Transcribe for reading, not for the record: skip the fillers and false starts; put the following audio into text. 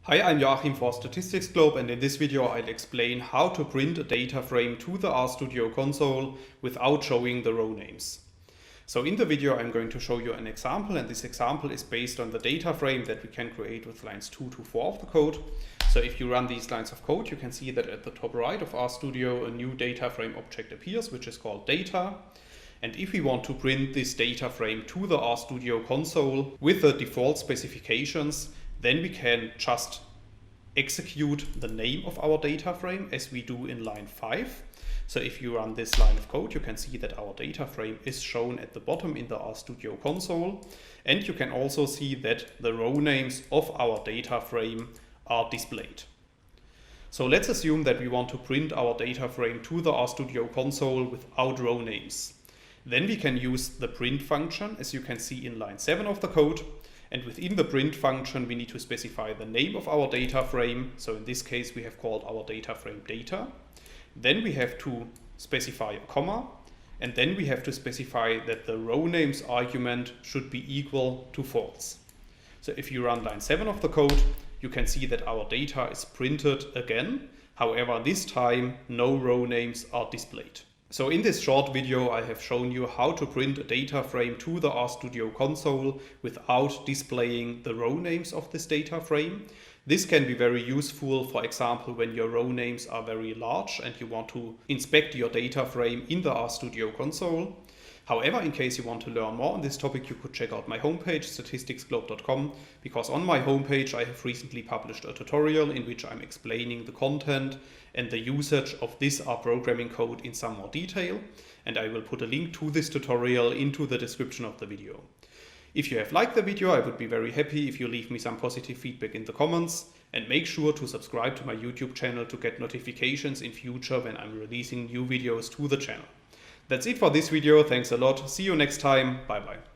Hi, I'm Joachim for Statistics Globe, and in this video I'll explain how to print a data frame to the RStudio console without showing the row names. So in the video I'm going to show you an example, and this example is based on the data frame that we can create with lines 2 to 4 of the code. So if you run these lines of code, you can see that at the top right of RStudio a new data frame object appears, which is called data. And if we want to print this data frame to the RStudio console with the default specifications, then we can just execute the name of our data frame as we do in line 5. So if you run this line of code, you can see that our data frame is shown at the bottom in the RStudio console. And you can also see that the row names of our data frame are displayed. So let's assume that we want to print our data frame to the RStudio console without row names. Then we can use the print function, as you can see in line 7 of the code. And within the print function, we need to specify the name of our data frame. So in this case, we have called our data frame data. Then we have to specify a comma. And then we have to specify that the row names argument should be equal to false. So if you run line 7 of the code, you can see that our data is printed again. However, this time, no row names are displayed. So in this short video, I have shown you how to print a data frame to the RStudio console without displaying the row names of this data frame. This can be very useful, for example, when your row names are very large and you want to inspect your data frame in the RStudio console. However, in case you want to learn more on this topic, you could check out my homepage, statisticsglobe.com, because on my homepage I have recently published a tutorial in which I'm explaining the content and the usage of this R programming code in some more detail, and I will put a link to this tutorial into the description of the video. If you have liked the video, I would be very happy if you leave me some positive feedback in the comments, and make sure to subscribe to my YouTube channel to get notifications in future when I'm releasing new videos to the channel. That's it for this video. Thanks a lot. See you next time. Bye bye.